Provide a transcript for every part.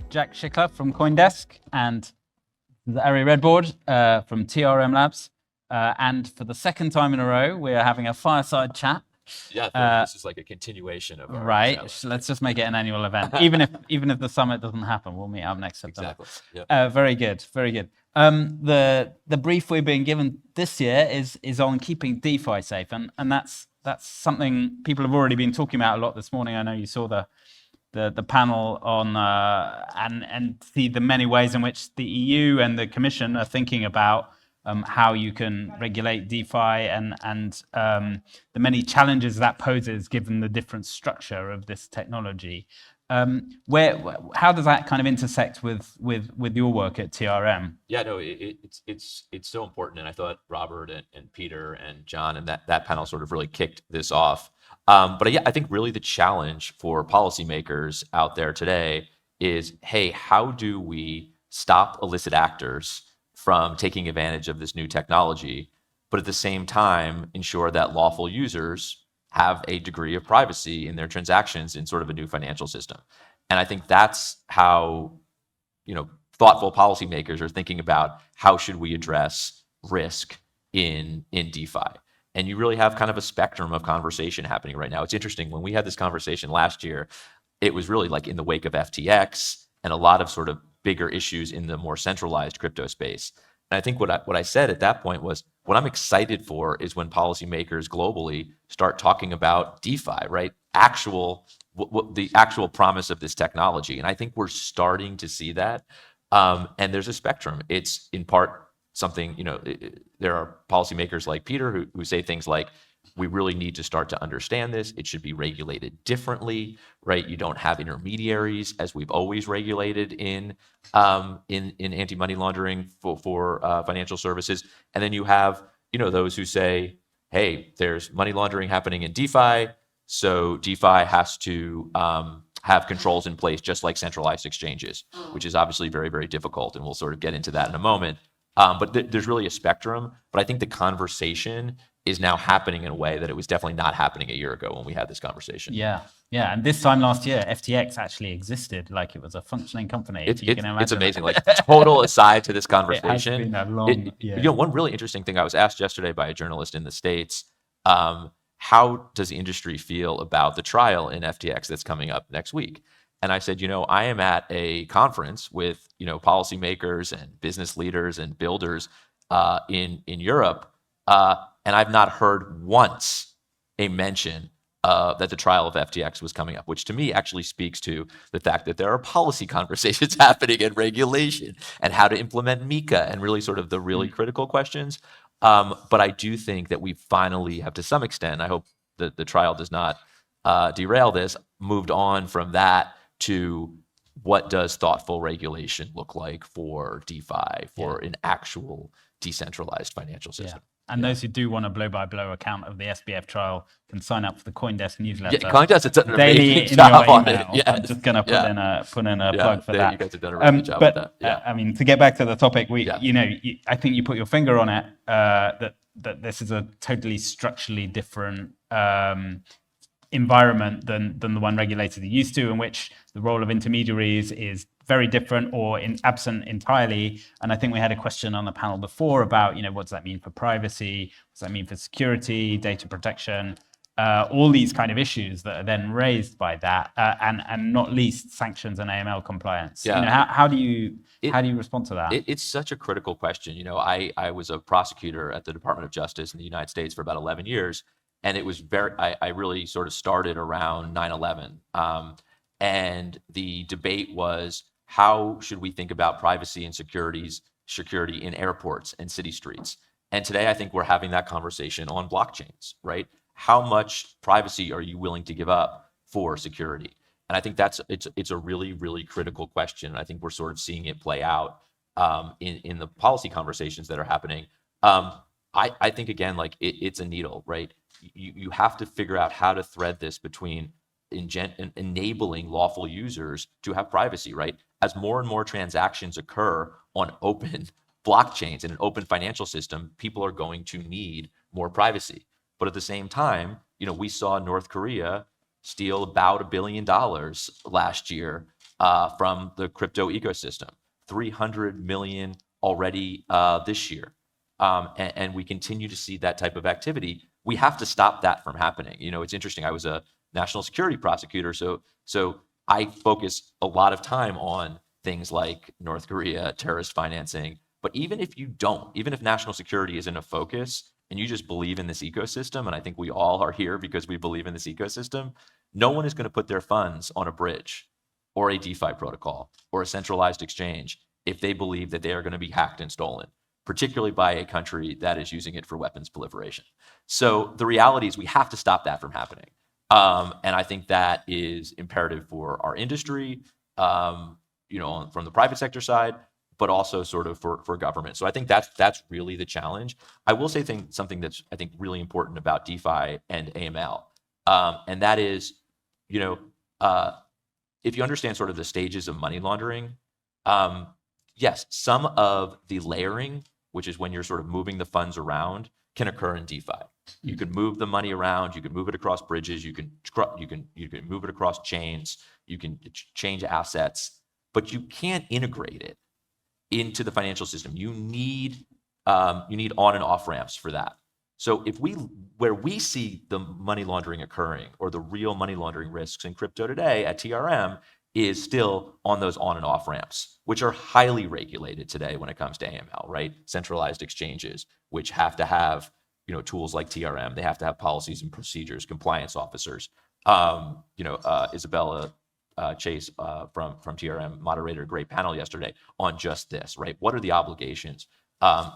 Jack Schickler from CoinDesk and Ari Redbord from TRM Labs. And for the second time in a row, we are having a fireside chat. Yeah, I think this is like a continuation of our right. challenge. Let's just make it an annual event. even if the summit doesn't happen, we'll meet up next September. Exactly. Yep. Very good. Very good. The brief we're being given this year is on keeping DeFi safe, and that's something people have already been talking about a lot this morning. I know you saw the panel on and see the many ways in which the EU and the Commission are thinking about how you can regulate DeFi and the many challenges that poses given the different structure of this technology. How does that kind of intersect with your work at TRM? Yeah, no, it's so important, and I thought Robert and Peter and John and that panel sort of really kicked this off. But yeah, I think really the challenge for policymakers out there today is, hey, how do we stop illicit actors from taking advantage of this new technology, but at the same time ensure that lawful users have a degree of privacy in their transactions in sort of a new financial system? And I think that's how, thoughtful policymakers are thinking about how should we address risk in DeFi. And you really have kind of a spectrum of conversation happening right now. It's interesting, when we had this conversation last year, it was really like in the wake of FTX and a lot of sort of bigger issues in the more centralized crypto space. And I think what I said at that point was, what I'm excited for is when policymakers globally start talking about DeFi, right? The actual promise of this technology. And I think we're starting to see that. And there's a spectrum. It's in part something, there are policymakers like Peter who say things like, we really need to start to understand this. It should be regulated differently, right? You don't have intermediaries as we've always regulated in anti-money laundering for financial services. And then you have, those who say, hey, there's money laundering happening in DeFi, so DeFi has to have controls in place just like centralized exchanges, which is obviously very, very difficult. And we'll sort of get into that in a moment. But there's really a spectrum. But I think the conversation is now happening in a way that it was definitely not happening a year ago when we had this conversation. Yeah. And this time last year, FTX actually existed like it was a functioning company. It's amazing. Like, total aside to this conversation. It has been a long year. One really interesting thing I was asked yesterday by a journalist in the States, how does the industry feel about the trial in FTX that's coming up next week? And I said, I am at a conference with, policymakers and business leaders and builders in Europe, and I've not heard once a mention that the trial of FTX was coming up, which to me actually speaks to the fact that there are policy conversations happening and regulation and how to implement MiCA and really sort of the really critical questions. But I do think that we finally have, to some extent, I hope that the trial does not derail this, moved on from that to what does thoughtful regulation look like for DeFi, for an actual decentralized financial system. Yeah. And those who do want a blow-by-blow account of the SBF trial can sign up for the CoinDesk newsletter. Yeah, CoinDesk has done an daily amazing job on it. Yes. I'm just going to put in a plug for that. You guys have done a really good job with that. Yeah. I mean, to get back to the topic, I think you put your finger on it, that this is a totally structurally different environment than the one regulators are used to, in which the role of intermediaries is very different or absent entirely. And I think we had a question on the panel before about, what does that mean for privacy? What does that mean for security, data protection? All these kind of issues that are then raised by that, and not least sanctions and AML compliance. Yeah. How do you respond to that? It's such a critical question. I was a prosecutor at the Department of Justice in the United States for about 11 years. And it was I really sort of started around 9/11. And the debate was, how should we think about privacy and security in airports and city streets? And today I think we're having that conversation on blockchains, right? How much privacy are you willing to give up for security? And I think it's a really, really critical question. And I think we're sort of seeing it play out in the policy conversations that are happening. I think, again, like it's a needle, right? You have to figure out how to thread this between enabling lawful users to have privacy, right? As more and more transactions occur on open blockchains in an open financial system, people are going to need more privacy. But at the same time, we saw North Korea steal about $1 billion last year from the crypto ecosystem. 300 million already this year. And we continue to see that type of activity. We have to stop that from happening. It's interesting. I was a national security prosecutor, so I focus a lot of time on things like North Korea, terrorist financing. But even if national security isn't a focus and you just believe in this ecosystem, and I think we all are here because we believe in this ecosystem, no one is going to put their funds on a bridge or a DeFi protocol or a centralized exchange if they believe that they are going to be hacked and stolen, particularly by a country that is using it for weapons proliferation. So the reality is we have to stop that from happening. And I think that is imperative for our industry, from the private sector side, but also sort of for government. So I think that's really the challenge. I will say something that's, I think, really important about DeFi and AML. And that is, if you understand sort of the stages of money laundering, yes, some of the layering, which is when you're sort of moving the funds around, can occur in DeFi. You can move the money around, you can move it across bridges, you can move it across chains, you can change assets, but you can't integrate it into the financial system. You need on and off ramps for that. So where we see the money laundering occurring, or the real money laundering risks in crypto today at TRM, is still on those on and off ramps, which are highly regulated today when it comes to AML, right? Centralized exchanges, which have to have, tools like TRM. They have to have policies and procedures, compliance officers. Isabella Chase from TRM, Moderator, great panel yesterday on just this, right? What are the obligations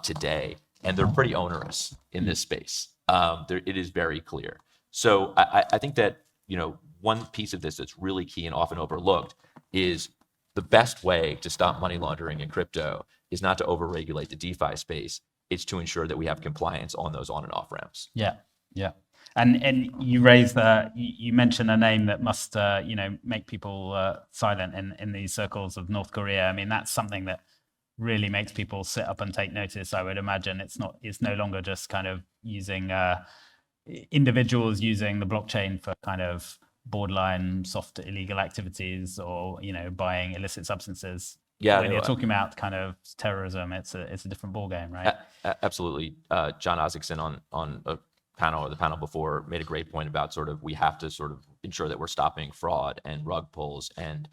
today? And they're pretty onerous in this space. It is very clear. So I think that, one piece of this that's really key and often overlooked is the best way to stop money laundering in crypto is not to overregulate the DeFi space. It's to ensure that we have compliance on those on and off ramps. Yeah. And you raised you mentioned a name that must make people silent in these circles of North Korea. I mean, that's something that really makes people sit up and take notice. I would imagine it's no longer just kind of using individuals using the blockchain for kind of borderline soft illegal activities, or buying illicit substances. Yeah, when you're talking about kind of terrorism, it's a different ballgame, right? Absolutely. John Isaacson on a panel, or the panel before, made a great point about sort of we have to sort of ensure that we're stopping fraud and rug pulls and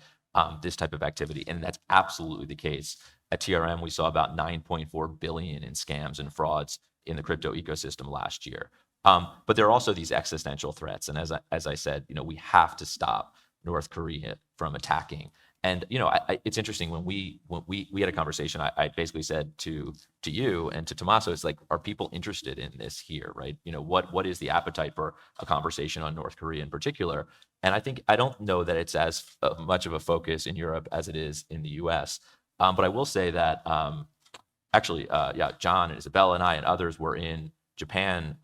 this type of activity, and that's absolutely the case. At TRM, we saw about 9.4 billion in scams and frauds in the crypto ecosystem last year. But there are also these existential threats, and as I said, we have to stop North Korea from attacking. And it's interesting, when we had a conversation, I basically said to you and to Tommaso, it's like, are people interested in this here, right? What is the appetite for a conversation on North Korea in particular? And I don't know that it's as much of a focus in Europe as it is in the U.S. But I will say that John and Isabella and I and others were in Japan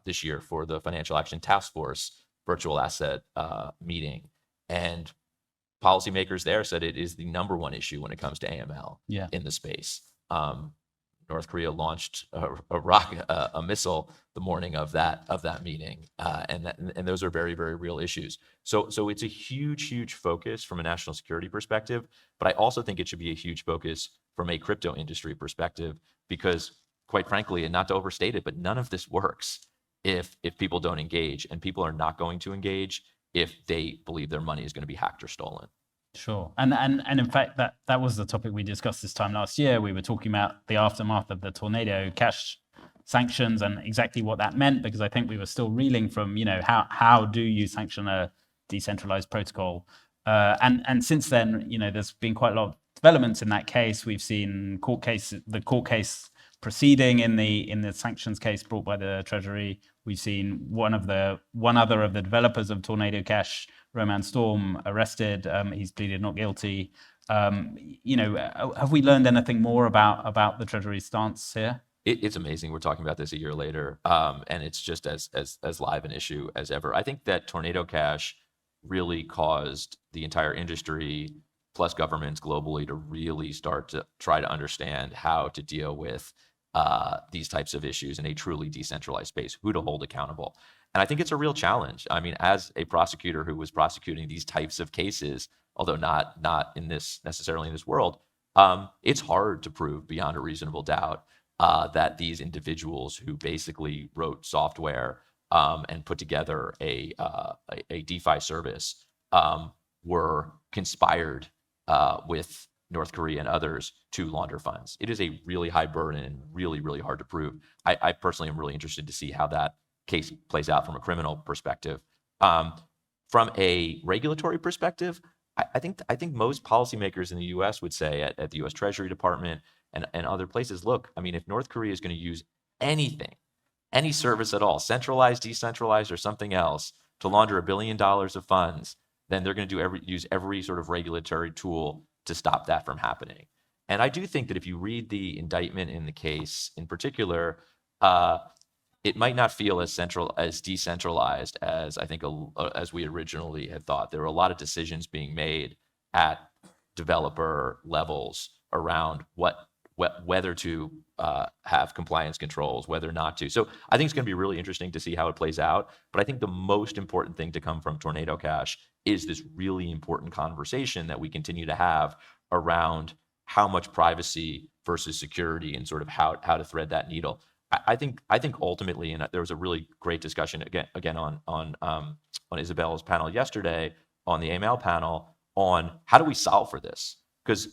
this year for the Financial Action Task Force virtual asset meeting, and policymakers there said it is the number one issue when it comes to AML in the space. North Korea launched a missile the morning of that meeting, and those are very, very real issues. So it's a huge focus from a national security perspective, but I also think it should be a huge focus from a crypto industry perspective, because, quite frankly, and not to overstate it, but none of this works if people don't engage, and people are not going to engage if they believe their money is going to be hacked or stolen. Sure. And in fact, that was the topic we discussed this time last year. We were talking about the aftermath of the Tornado Cash sanctions and exactly what that meant, because I think we were still reeling from, how do you sanction a decentralized protocol? And since then, there's been quite a lot of developments in that case. We've seen the court case proceeding in the sanctions case brought by the Treasury. We've seen one other of the developers of Tornado Cash, Roman Storm, arrested. He's pleaded not guilty. Have we learned anything more about the Treasury's stance here? It's amazing we're talking about this a year later, and it's just as live an issue as ever. I think that Tornado Cash really caused the entire industry, plus governments globally, to really start to try to understand how to deal with these types of issues in a truly decentralized space, who to hold accountable. And I think it's a real challenge. I mean, as a prosecutor who was prosecuting these types of cases although not in this necessarily in this world, it's hard to prove beyond a reasonable doubt that these individuals who basically wrote software and put together a DeFi service were conspired with North Korea and others to launder funds. It is a really high burden and really, really hard to prove. I personally am really interested to see how that case plays out from a criminal perspective. From a regulatory perspective, I think most policymakers in the U.S. would say at the U.S. Treasury Department and other places, look, I mean, if North Korea is going to use anything, any service at all, centralized, decentralized, or something else, to launder $1 billion of funds, then they're going to use every sort of regulatory tool to stop that from happening. And I do think that if you read the indictment in the case in particular, it might not feel as decentralized as I think as we originally had thought. There were a lot of decisions being made at developer levels around whether to have compliance controls, whether not to. So I think it's going to be really interesting to see how it plays out. But I think the most important thing to come from Tornado Cash is this really important conversation that we continue to have around how much privacy versus security and sort of how to thread that needle. I think ultimately, and there was a really great discussion again on Isabella's panel yesterday, on the AML panel, on how do we solve for this? Because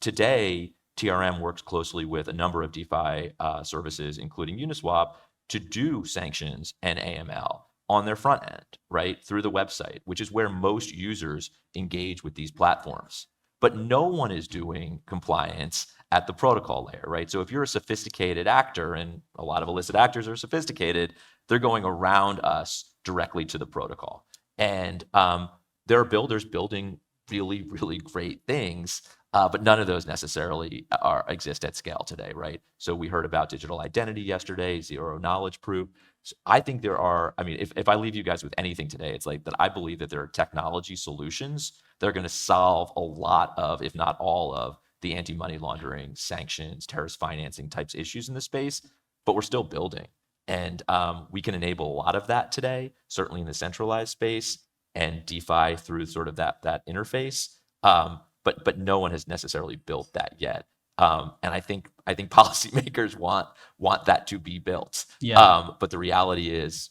today TRM works closely with a number of DeFi services, including Uniswap, to do sanctions and AML on their front end, right, through the website, which is where most users engage with these platforms. But no one is doing compliance at the protocol layer, right? So if you're a sophisticated actor, and a lot of illicit actors are sophisticated, they're going around us directly to the protocol. And there are builders building really, really great things, but none of those necessarily exist at scale today, right? So we heard about digital identity yesterday, zero knowledge proof. So I think there are, I mean, if I leave you guys with anything today, it's like that I believe that there are technology solutions that are going to solve a lot of, if not all of, the anti-money laundering, sanctions, terrorist financing types issues in the space, but we're still building. And we can enable a lot of that today, certainly in the centralized space and DeFi through sort of that interface. But no one has necessarily built that yet. And I think policymakers want that to be built. Yeah. But the reality is,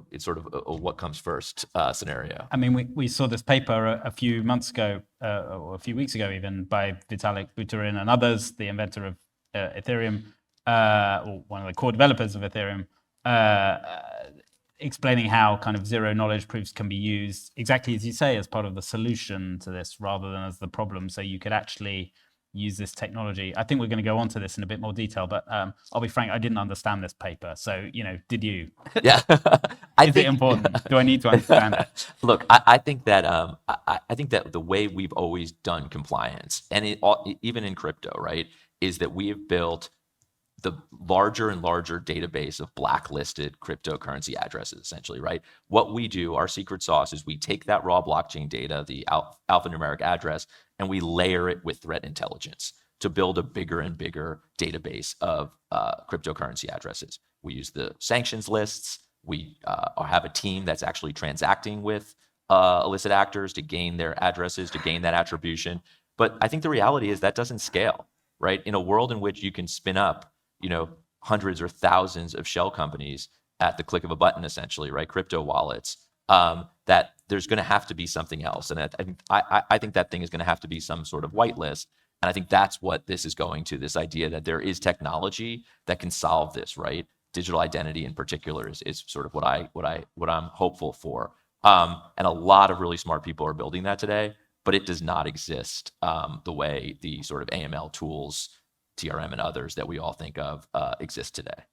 it's sort of a what comes first scenario. I mean, we saw this paper a few months ago, or a few weeks ago even, by Vitalik Buterin and others, the inventor of Ethereum, or one of the core developers of Ethereum, explaining how kind of zero knowledge proofs can be used exactly as you say as part of the solution to this rather than as the problem. So you could actually use this technology. I think we're going to go on to this in a bit more detail, but I'll be frank, I didn't understand this paper. So, did you? Yeah. Is it important? Do I need to understand it? Look, I think that I think that the way we've always done compliance, and even in crypto, right, is that we have built the larger and larger database of blacklisted cryptocurrency addresses, essentially, right? What we do, our secret sauce, is we take that raw blockchain data, the alphanumeric address, and we layer it with threat intelligence to build a bigger and bigger database of cryptocurrency addresses. We use the sanctions lists. We have a team that's actually transacting with illicit actors to gain their addresses, to gain that attribution. But I think the reality is that doesn't scale, right? In a world in which you can spin up hundreds or thousands of shell companies at the click of a button, essentially, right? Crypto wallets, that there's going to have to be something else. And I think that thing is going to have to be some sort of whitelist. And I think that's what this is going to, this idea that there is technology that can solve this, right? Digital identity in particular is sort of what I'm hopeful for. And a lot of really smart people are building that today, but it does not exist the way the sort of AML tools, TRM and others that we all think of exist today.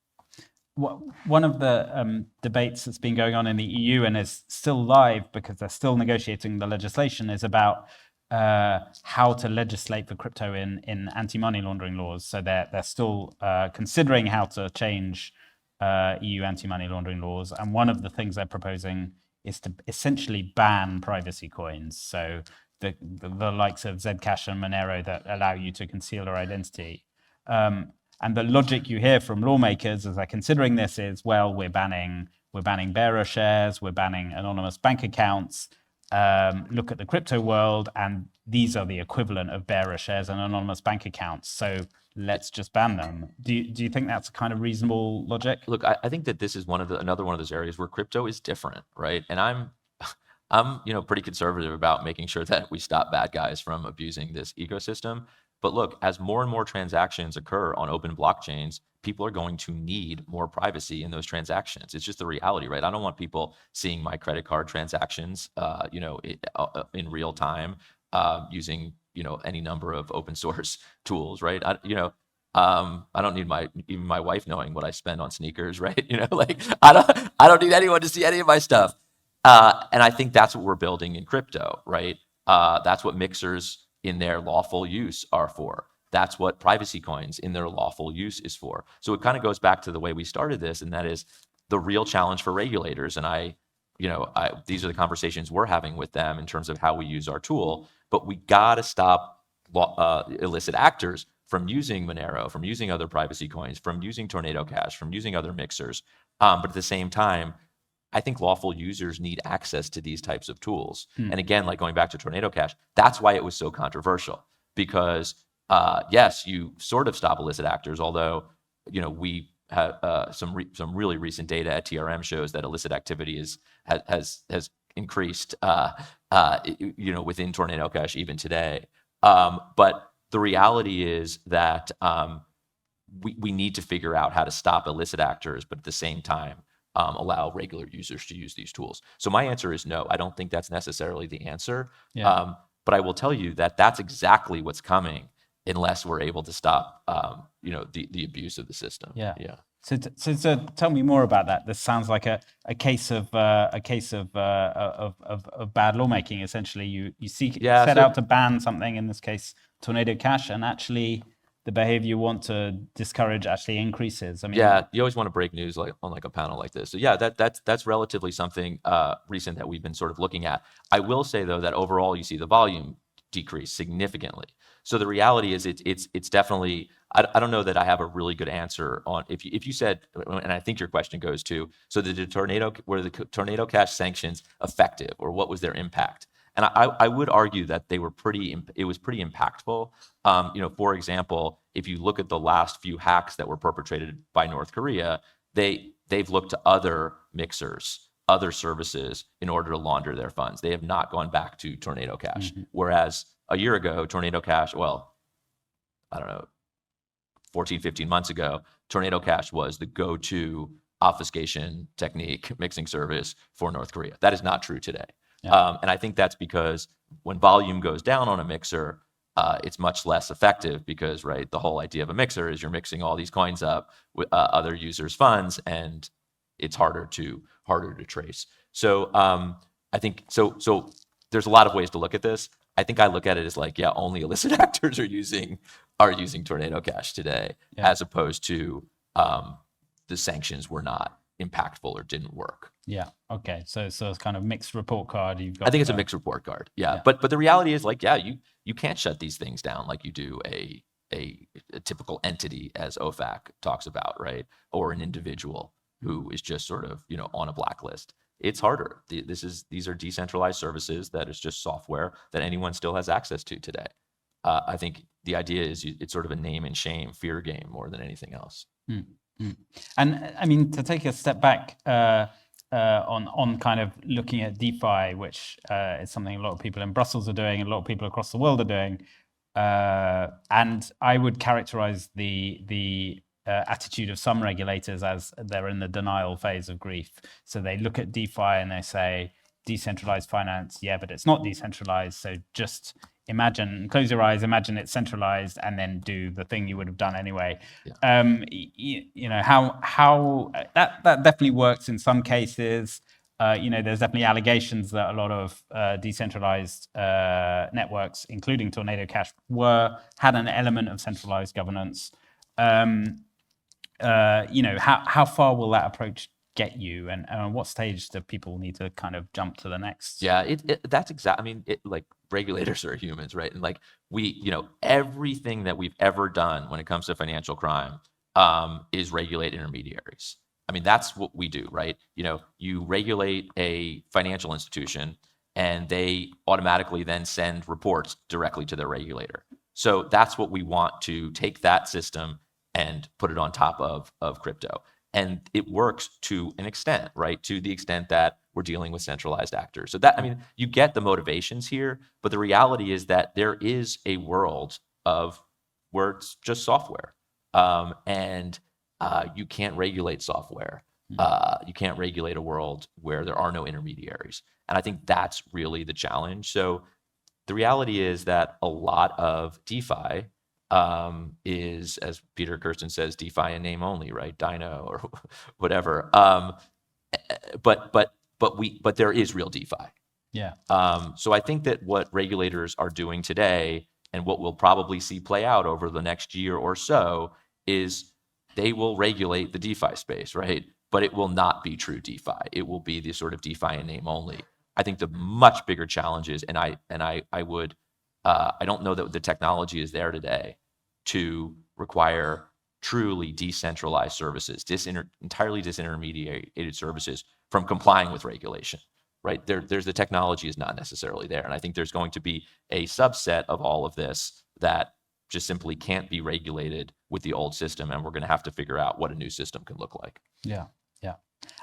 One of the debates that's been going on in the EU and is still live because they're still negotiating the legislation is about how to legislate for crypto in anti-money laundering laws. So they're still considering how to change EU anti-money laundering laws. And one of the things they're proposing is to essentially ban privacy coins. So the likes of Zcash and Monero that allow you to conceal your identity. And the logic you hear from lawmakers as they're considering this is, well, we're banning bearer shares, we're banning anonymous bank accounts, look at the crypto world, and these are the equivalent of bearer shares and anonymous bank accounts. So let's just ban them. Do you think that's a kind of reasonable logic? Look, I think that this is another one of those areas where crypto is different, right? And I'm pretty conservative about making sure that we stop bad guys from abusing this ecosystem. But look, as more and more transactions occur on open blockchains, people are going to need more privacy in those transactions. It's just the reality, right? I don't want people seeing my credit card transactions, in real time, using any number of open source tools, right? I don't need even my wife knowing what I spend on sneakers, right? I don't need anyone to see any of my stuff. And I think that's what we're building in crypto, right? That's what mixers in their lawful use are for. That's what privacy coins in their lawful use is for. So it kind of goes back to the way we started this, and that is the real challenge for regulators. And these are the conversations we're having with them in terms of how we use our tool. But we got to stop illicit actors from using Monero, from using other privacy coins, from using Tornado Cash, from using other mixers. But at the same time, I think lawful users need access to these types of tools. And again, like going back to Tornado Cash, that's why it was so controversial, because yes, you sort of stop illicit actors, although we have some really recent data at TRM shows that illicit activity has increased within Tornado Cash even today. But the reality is that we need to figure out how to stop illicit actors, but at the same time allow regular users to use these tools. So my answer is no. I don't think that's necessarily the answer. Yeah. But I will tell you that that's exactly what's coming unless we're able to stop the abuse of the system. Yeah. Yeah. So tell me more about that. This sounds like a case of bad lawmaking. Essentially, you set out to ban something, in this case Tornado Cash, and actually the behavior you want to discourage actually increases. I mean, yeah, you always want to break news on a panel like this. So yeah, that's relatively something recent that we've been sort of looking at. I will say though that overall you see the volume decrease significantly. So the reality is it's definitely, I don't know that I have a really good answer on if you said, and I think your question goes to, so were the Tornado Cash sanctions effective, or what was their impact? And I would argue that it was pretty impactful. For example, if you look at the last few hacks that were perpetrated by North Korea, they've looked to other mixers, other services in order to launder their funds. They have not gone back to Tornado Cash. Mm-hmm. Whereas a year ago, Tornado Cash, 14, 15 months ago, Tornado Cash was the go-to obfuscation technique mixing service for North Korea. That is not true today. Yeah. And I think that's because when volume goes down on a mixer, it's much less effective because, right, the whole idea of a mixer is you're mixing all these coins up with other users' funds, and it's harder to trace. So I think so there's a lot of ways to look at this. I think I look at it as like, yeah, only illicit actors are using Tornado Cash today, as opposed to the sanctions were not impactful or didn't work. Yeah. Okay. So it's kind of mixed report card. I think it's a mixed report card. Yeah. But the reality is, like, yeah, you can't shut these things down like you do a typical entity, as OFAC talks about, right? Or an individual who is just sort of on a blacklist. It's harder. These are decentralized services that is just software that anyone still has access to today. I think the idea is it's sort of a name and shame fear game more than anything else. Mm-hmm. And I mean, to take a step back on kind of looking at DeFi, which is something a lot of people in Brussels are doing, and a lot of people across the world are doing, and I would characterize the attitude of some regulators as they're in the denial phase of grief. So they look at DeFi and they say, decentralized finance, yeah, but it's not decentralized. So just close your eyes, imagine it's centralized, and then do the thing you would have done anyway. Yeah. How that definitely works in some cases. There's definitely allegations that a lot of decentralized networks, including Tornado Cash, had an element of centralized governance. How far will that approach get you, and what stage do people need to kind of jump to the next? Yeah, that's exact. I mean, like, regulators are humans, right? And like everything that we've ever done when it comes to financial crime is regulate intermediaries. I mean, that's what we do, right? You regulate a financial institution, and they automatically then send reports directly to their regulator. So that's what we want to take that system and put it on top of crypto. And it works to an extent, right? To the extent that we're dealing with centralized actors. So that, I mean, you get the motivations here, but the reality is that there is a world of where it's just software. And you can't regulate software. You can't regulate a world where there are no intermediaries. And I think that's really the challenge. So the reality is that a lot of DeFi is, as Peter Kirsten says, DeFi in name only, right? Dino or whatever. But there is real DeFi. Yeah. So I think that what regulators are doing today, and what we'll probably see play out over the next year or so, is they will regulate the DeFi space, right? But it will not be true DeFi. It will be the sort of DeFi in name only. I think the much bigger challenge is, and I don't know that the technology is there today to require truly decentralized services, entirely disintermediated services from complying with regulation, right? There's the technology is not necessarily there. And I think there's going to be a subset of all of this that just simply can't be regulated with the old system. And we're going to have to figure out what a new system can look like. Yeah. Yeah.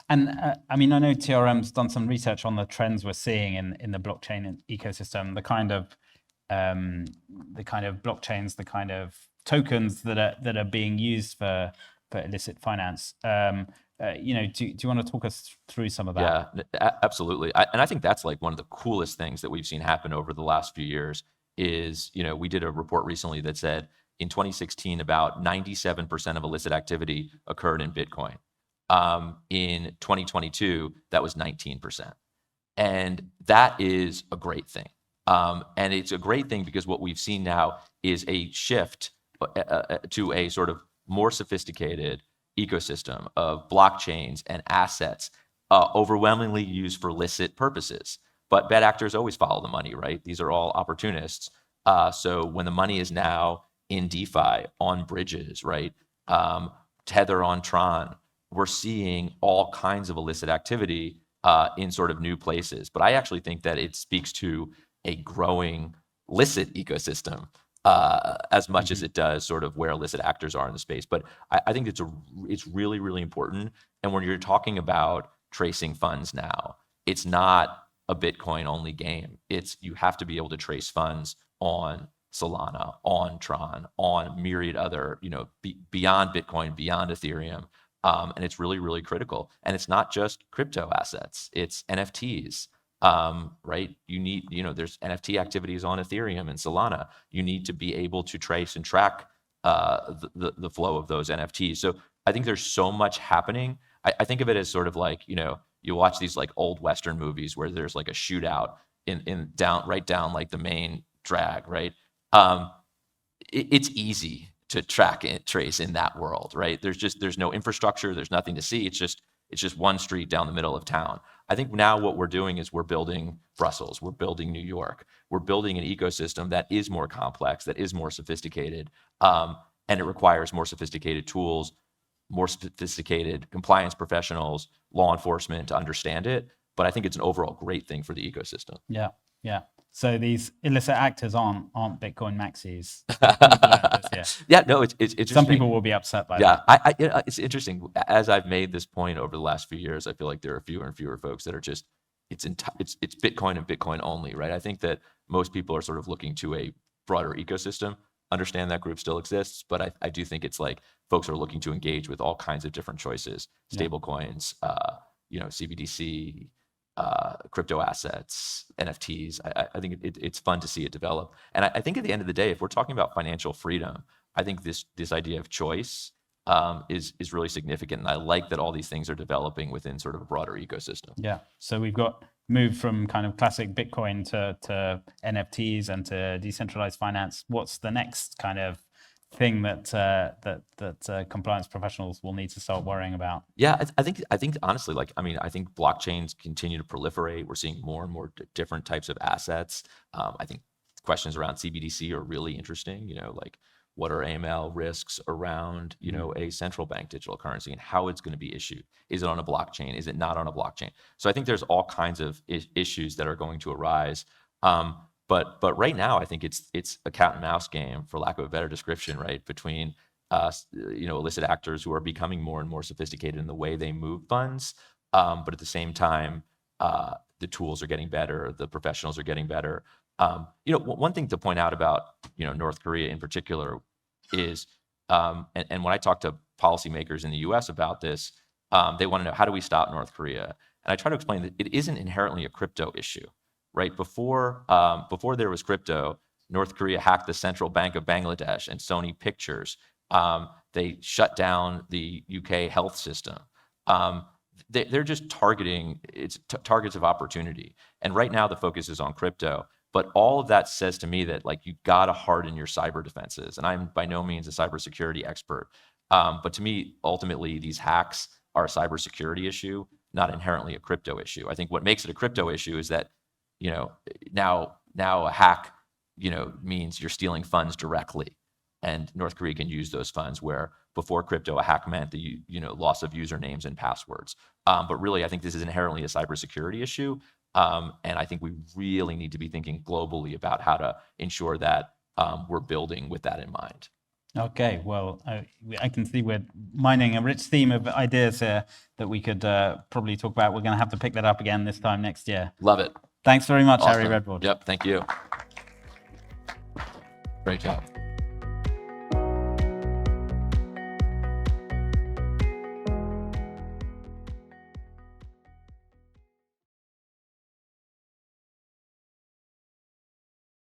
And I mean, I know TRM's done some research on the trends we're seeing in the blockchain ecosystem, the kind of blockchains, the kind of tokens that are being used for illicit finance. Do you want to talk us through some of that? Yeah, absolutely. And I think that's like one of the coolest things that we've seen happen over the last few years is, we did a report recently that said in 2016, about 97% of illicit activity occurred in Bitcoin. In 2022, that was 19%. And that is a great thing. And it's a great thing because what we've seen now is a shift to a sort of more sophisticated ecosystem of blockchains and assets overwhelmingly used for illicit purposes. But bad actors always follow the money, right? These are all opportunists. So when the money is now in DeFi, on bridges, right? Tether on Tron, we're seeing all kinds of illicit activity in sort of new places. But I actually think that it speaks to a growing licit ecosystem as much as it does sort of where illicit actors are in the space. But I think it's really, really important. And when you're talking about tracing funds now, it's not a Bitcoin only game. It's you have to be able to trace funds on Solana, on Tron, on myriad other, beyond Bitcoin, beyond Ethereum. And it's really, really critical. And it's not just crypto assets, it's NFTs. Right? You need, there's NFT activities on Ethereum and Solana. You need to be able to trace and track the flow of those NFTs. So I think there's so much happening. I think of it as sort of like, you watch these like old Western movies where there's like a shootout right down like the main drag, right? It's easy to track and trace in that world, right? There's no infrastructure, there's nothing to see. It's just one street down the middle of town. I think now what we're doing is we're building Brussels, we're building New York, we're building an ecosystem that is more complex, that is more sophisticated, and it requires more sophisticated tools, more sophisticated compliance professionals, law enforcement to understand it. But I think it's an overall great thing for the ecosystem. Yeah, yeah. So these illicit actors aren't Bitcoin maxis. Yeah, no, it's interesting. Some people will be upset by that. Yeah, it's interesting. As I've made this point over the last few years, I feel like there are fewer and fewer folks that are just it's Bitcoin and Bitcoin only, right? I think that most people are sort of looking to a broader ecosystem. Understand that group still exists, but I do think it's like folks are looking to engage with all kinds of different choices, stable coins, CBDC. Crypto assets, NFTs. I think it's fun to see it develop. And I think at the end of the day, if we're talking about financial freedom, I think this idea of choice is really significant. And I like that all these things are developing within sort of a broader ecosystem. Yeah. So we've got moved from kind of classic Bitcoin to NFTs and to decentralized finance. What's the next kind of thing that compliance professionals will need to start worrying about? Yeah, I think honestly, I think blockchains continue to proliferate. We're seeing more and more different types of assets. I think questions around CBDC are really interesting. what are AML risks around, a central bank digital currency and how it's going to be issued. Is it on a blockchain? Is it not on a blockchain? So I think there's all kinds of issues that are going to arise. But right now, I think it's a cat and mouse game, for lack of a better description, right? Between illicit actors who are becoming more and more sophisticated in the way they move funds, but at the same time, the tools are getting better, the professionals are getting better. One thing to point out about North Korea in particular is, and when I talk to policymakers in the U.S. about this, they want to know, how do we stop North Korea? And I try to explain that it isn't inherently a crypto issue, right? Before there was crypto, North Korea hacked the central bank of Bangladesh and Sony Pictures. They shut down the UK health system. They're just targeting targets of opportunity. And right now the focus is on crypto. But all of that says to me that you got to harden your cyber defenses. And I'm by no means a cybersecurity expert. But to me, ultimately, these hacks are a cybersecurity issue, not inherently a crypto issue. I think what makes it a crypto issue is that, now a hack, means you're stealing funds directly. And North Korea can use those funds, where before crypto, a hack meant the loss of usernames and passwords. But really, I think this is inherently a cybersecurity issue. And I think we really need to be thinking globally about how to ensure that we're building with that in mind. Okay, well, I can see we're mining a rich theme of ideas here that we could probably talk about. We're going to have to pick that up again this time next year. Love it. Thanks very much, Awesome. Ari Redbord. Yep, thank you. Great job.